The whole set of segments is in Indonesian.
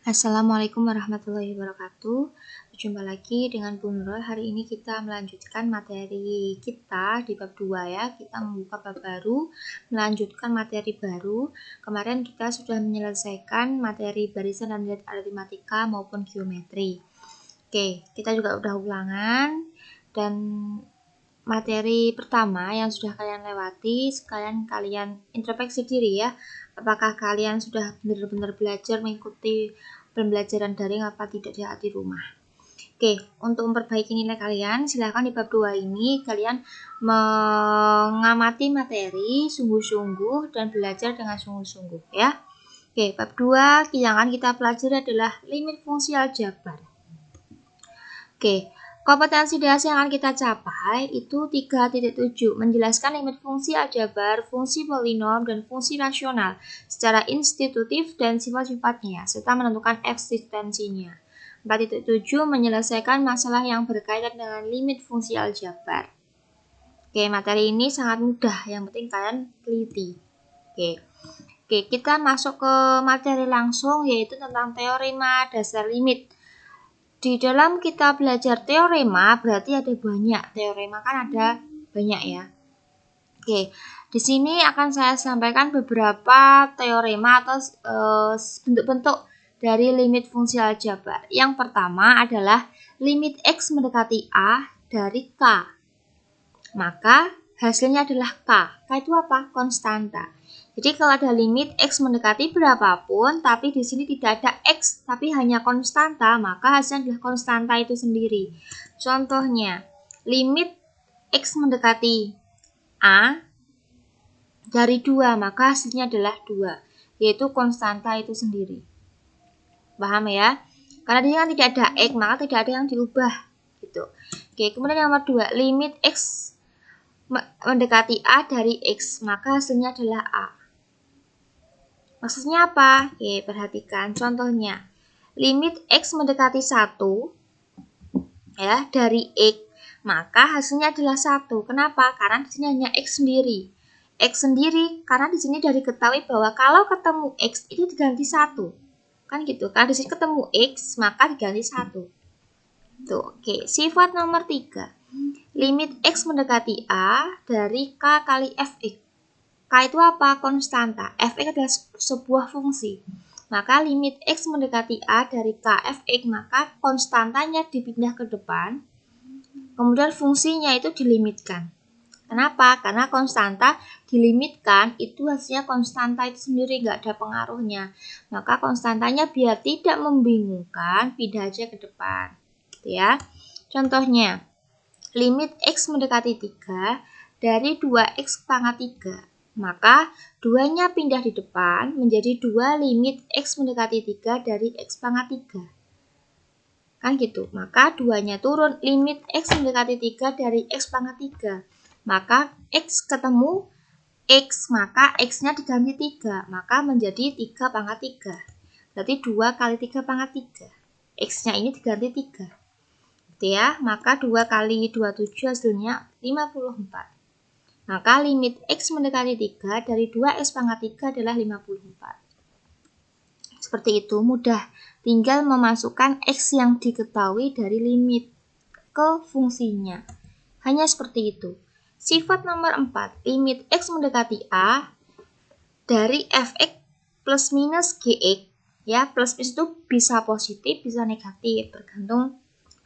Assalamualaikum warahmatullahi wabarakatuh. Jumpa lagi dengan Bu Nurul. Hari ini kita melanjutkan materi kita di bab 2 ya. Kita membuka bab baru, melanjutkan materi baru. Kemarin kita sudah menyelesaikan materi barisan dan aritmatika maupun geometri. Oke, kita juga udah ulangan dan materi pertama yang sudah kalian lewati, sekalian kalian introspeksi diri ya. Apakah kalian sudah benar-benar belajar mengikuti pembelajaran daring apa tidak di rumah? Oke, untuk memperbaiki nilai kalian, silakan di bab 2 ini kalian mengamati materi sungguh-sungguh dan belajar dengan sungguh-sungguh ya. Oke, bab 2 yang akan kita pelajari adalah limit fungsi aljabar. Oke, kompetensi dasar yang akan kita capai itu 3.7, menjelaskan limit fungsi aljabar, fungsi polinom, dan fungsi rasional secara institutif dan sifat-sifatnya, serta menentukan eksistensinya. 4.7, menyelesaikan masalah yang berkaitan dengan limit fungsi aljabar. Oke, materi ini sangat mudah, yang penting kalian teliti. Oke, kita masuk ke materi langsung, yaitu tentang teorema dasar limit. Di dalam kita belajar teorema berarti ada banyak. Teorema kan ada banyak ya. Oke, di sini akan saya sampaikan beberapa teorema atau bentuk-bentuk dari limit fungsi aljabar. Yang pertama adalah limit X mendekati A dari K. Maka hasilnya adalah K. K itu apa? Konstanta. Jadi kalau ada limit X mendekati berapapun, tapi di sini tidak ada X, tapi hanya konstanta, maka hasilnya adalah konstanta itu sendiri. Contohnya, limit X mendekati A dari 2, maka hasilnya adalah 2, yaitu konstanta itu sendiri. Paham ya? Karena di sini kan tidak ada X, maka tidak ada yang diubah. Gitu. Oke, kemudian yang nomor 2, limit X mendekati A dari X, maka hasilnya adalah A. Maksudnya apa? Oke, perhatikan contohnya. Limit X mendekati 1 ya dari X, maka hasilnya adalah 1. Kenapa? Karena di sini hanya X sendiri. X sendiri karena di sini dari ketahui bahwa kalau ketemu X itu diganti 1. Kan gitu. Kalau di sini ketemu X, maka diganti 1. Tuh, oke. Sifat nomor 3. Limit X mendekati A dari K kali Fx. K itu apa? Konstanta. Fx adalah sebuah fungsi. Maka limit X mendekati A dari K Fx, maka konstantanya dipindah ke depan. Kemudian fungsinya itu dilimitkan. Kenapa? Karena konstanta dilimitkan, itu hasilnya konstanta itu sendiri, nggak ada pengaruhnya. Maka konstantanya biar tidak membingungkan, pindah aja ke depan. Gitu ya. Contohnya, limit X mendekati 3 dari 2X pangkat 3. Maka 2-nya pindah di depan menjadi 2 limit X mendekati 3 dari X pangkat 3. Kan gitu. Maka 2-nya turun, limit X mendekati 3 dari X pangkat 3. Maka X ketemu X, maka X-nya diganti 3. Maka menjadi 3 pangkat 3. Berarti 2 kali 3 pangkat 3. X-nya ini diganti 3. Gitu ya. Maka 2 kali 27 hasilnya 54. Maka limit X mendekati 3 dari 2X pangkat 3 adalah 54. Seperti itu, mudah. Tinggal memasukkan X yang diketahui dari limit ke fungsinya. Hanya seperti itu. Sifat nomor 4, limit X mendekati A dari Fx plus minus Gx. Ya, plus itu bisa positif, bisa negatif, tergantung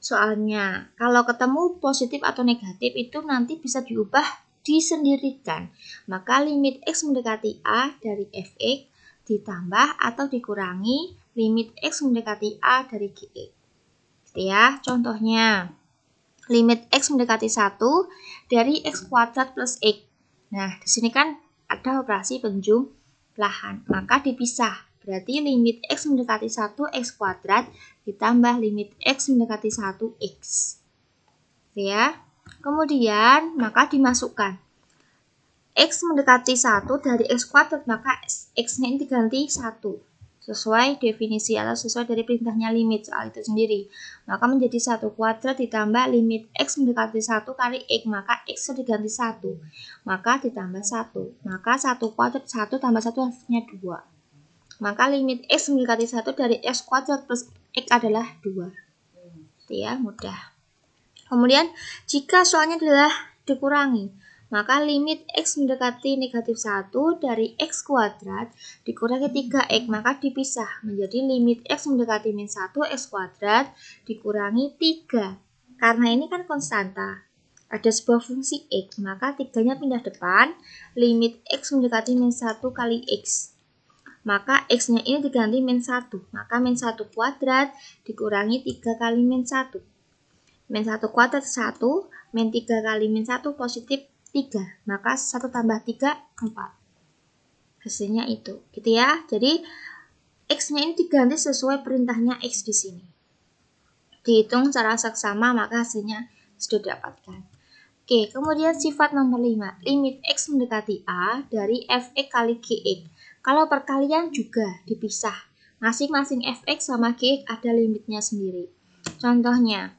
soalnya. Kalau ketemu positif atau negatif itu nanti bisa diubah, disendirikan. Maka limit X mendekati A dari Fx ditambah atau dikurangi limit X mendekati A dari Gx. Gitu ya, contohnya. Limit X mendekati 1 dari X kuadrat plus X. Nah, di sini kan ada operasi penjumlahan, maka dipisah. Berarti limit X mendekati 1 X kuadrat ditambah limit X mendekati 1 X. Ya. Kemudian, maka dimasukkan. X mendekati 1 dari X kuadrat, maka X-nya ini diganti 1. Sesuai definisi atau sesuai dari perintahnya limit soal itu sendiri. Maka menjadi 1 kuadrat ditambah limit X mendekati 1 kali X, maka X diganti 1. Maka ditambah 1. Maka 1 kuadrat 1 tambah 1 hasilnya 2. Maka limit X mendekati 1 dari X kuadrat plus X adalah 2. Itu ya, mudah. Kemudian jika soalnya adalah dikurangi, maka limit X mendekati negatif 1 dari X kuadrat dikurangi 3X, maka dipisah menjadi limit X mendekati min 1 X kuadrat dikurangi 3. Karena ini kan konstanta, ada sebuah fungsi X, maka 3-nya pindah depan, limit X mendekati min 1 kali X. Maka X-nya ini diganti min 1, maka min 1 kuadrat dikurangi 3 kali min 1. Min 1 kuadrat 1, min 3 kali min 1 positif 3. Maka 1 tambah 3, 4. Hasilnya itu. Gitu ya. Jadi, X-nya ini diganti sesuai perintahnya X di sini. Dihitung secara seksama, maka hasilnya sudah didapatkan. Oke, kemudian sifat nomor 5. Limit X mendekati A dari Fx kali Gx. Kalau perkalian juga dipisah. Masing-masing Fx sama Gx ada limitnya sendiri. Contohnya,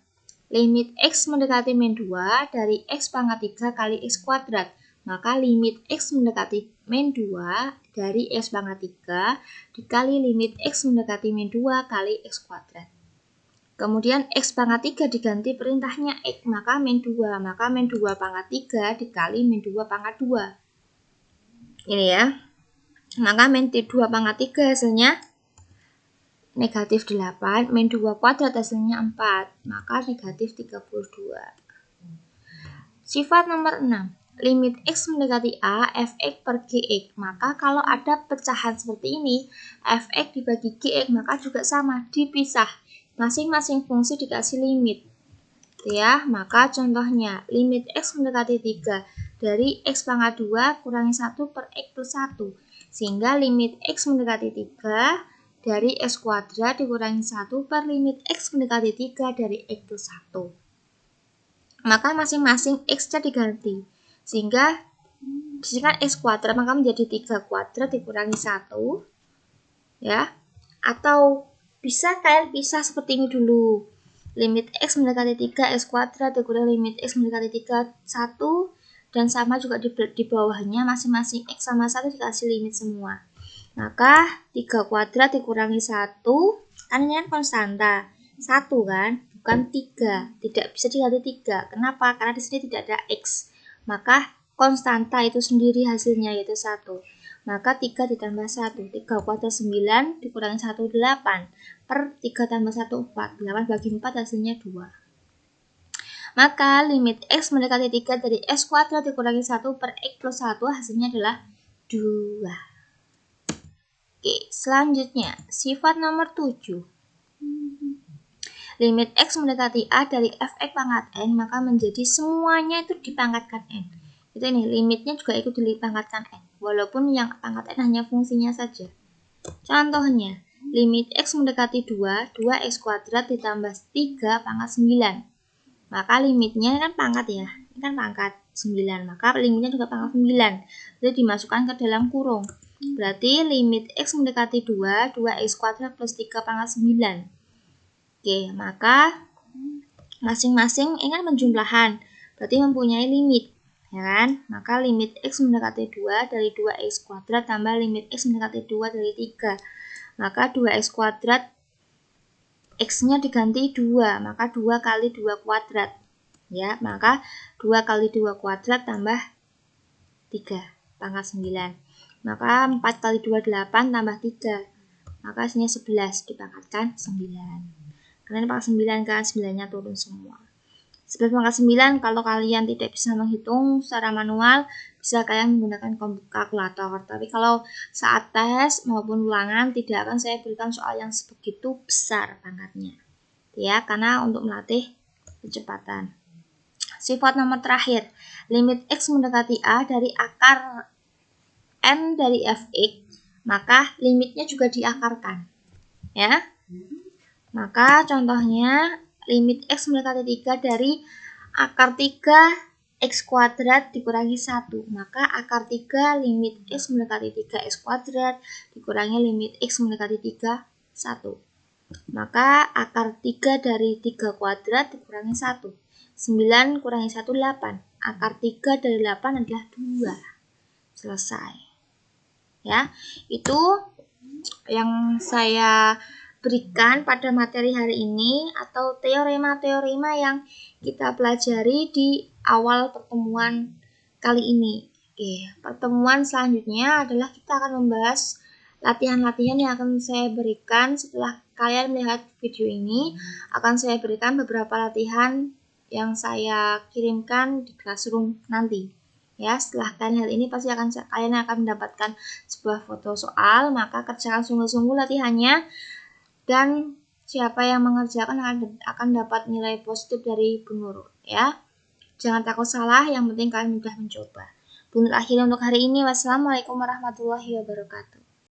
limit X mendekati min 2 dari X pangkat 3 kali X kuadrat. Maka limit X mendekati min 2 dari X pangkat 3 dikali limit X mendekati min 2 kali X kuadrat. Kemudian X pangkat 3 diganti perintahnya X, maka min 2. Maka min 2 pangkat 3 dikali min 2 pangkat 2. Ini ya. Maka min 2 pangkat 3 hasilnya negatif 8, min 2 kuadrat hasilnya 4, maka negatif 32. Sifat nomor 6. Limit X mendekati A, Fx per Gx. Maka kalau ada pecahan seperti ini, Fx dibagi Gx, maka juga sama, dipisah. Masing-masing fungsi dikasih limit. Ya, maka contohnya, limit X mendekati 3 dari X pangkat 2 kurangi 1 per X plus 1. Sehingga limit X mendekati 3 dari X kuadrat dikurangi 1 per limit X mendekati 3 dari X plus 1. Maka masing-masing X-nya diganti. Sehingga disini kan X kuadrat, maka menjadi 3 kuadrat dikurangi 1. Ya. Atau bisa kalian pisah seperti ini dulu. Limit X mendekati 3 X kuadrat dikurangi limit X mendekati 3 1. Dan sama juga di bawahnya masing-masing X sama 1 dikasih limit semua. Maka 3 kuadrat dikurangi 1, kan ini kan konstanta. 1 kan, bukan 3. Tidak bisa diganti 3. Kenapa? Karena di sini tidak ada X. Maka konstanta itu sendiri hasilnya yaitu 1. Maka 3 ditambah 1. 3 kuadrat 9 dikurangi 1, 8. Per 3 tambah 1, 4. 8 bagi 4 hasilnya 2. Maka limit X mendekati 3 dari X kuadrat dikurangi 1 per X plus 1 hasilnya adalah 2. Oke, selanjutnya sifat nomor 7. Limit X mendekati A dari Fx pangkat N, maka menjadi semuanya itu dipangkatkan N. Itu ini, limitnya juga ikut dipangkatkan N, walaupun yang pangkat N hanya fungsinya saja. Contohnya, limit X mendekati 2, 2X kuadrat ditambah 3 pangkat 9. Maka limitnya kan pangkat ya, ini kan pangkat 9, maka limitnya juga pangkat 9. Jadi dimasukkan ke dalam kurung. Berarti limit X mendekati 2, 2X kuadrat plus 3 pangkat 9. Oke, maka masing-masing ini kan penjumlahan, berarti mempunyai limit, ya kan? Maka limit X mendekati 2 dari 2X kuadrat tambah limit X mendekati 2 dari 3. Maka 2X kuadrat X-nya diganti 2, maka 2 kali 2 kuadrat. Ya, maka 2 kali 2 kuadrat tambah 3, pangkat 9. Maka 4 kali 2, 8 tambah 3. Maka hasilnya 11, dipangkatkan 9. Karena ini pangkat 9 kan, 9-nya turun semua. 11 pangkat 9, kalau kalian tidak bisa menghitung secara manual, bisa kalian menggunakan kalkulator. Tapi kalau saat tes maupun ulangan, tidak akan saya berikan soal yang sebegitu besar pangkatnya. Ya, karena untuk melatih kecepatan. Sifat nomor terakhir, limit X mendekati A dari akar N dari Fx, maka limitnya juga diakarkan. Ya. Maka contohnya limit X mendekati 3 dari akar 3 X kuadrat dikurangi 1. Maka akar 3 limit X mendekati 3 X kuadrat dikurangi limit X mendekati 3, 1. Maka akar 3 dari 3 kuadrat dikurangi 1. 9 kurangi 1, 8. Akar 3 dari 8 adalah 2. Selesai. Ya, itu yang saya berikan pada materi hari ini atau teorema-teorema yang kita pelajari di awal pertemuan kali ini. Oke, pertemuan selanjutnya adalah kita akan membahas latihan-latihan yang akan saya berikan setelah kalian melihat video ini. Akan saya berikan beberapa latihan yang saya kirimkan di classroom nanti. Ya, setelah kalian lihat ini pasti kalian akan mendapatkan sebuah foto soal, maka kerjakan sungguh-sungguh latihannya dan siapa yang mengerjakan akan dapat nilai positif dari Bu Nurul ya. Jangan takut salah, yang penting kalian mudah mencoba. Bu Nurul akhirnya untuk hari ini. Wassalamualaikum warahmatullahi wabarakatuh.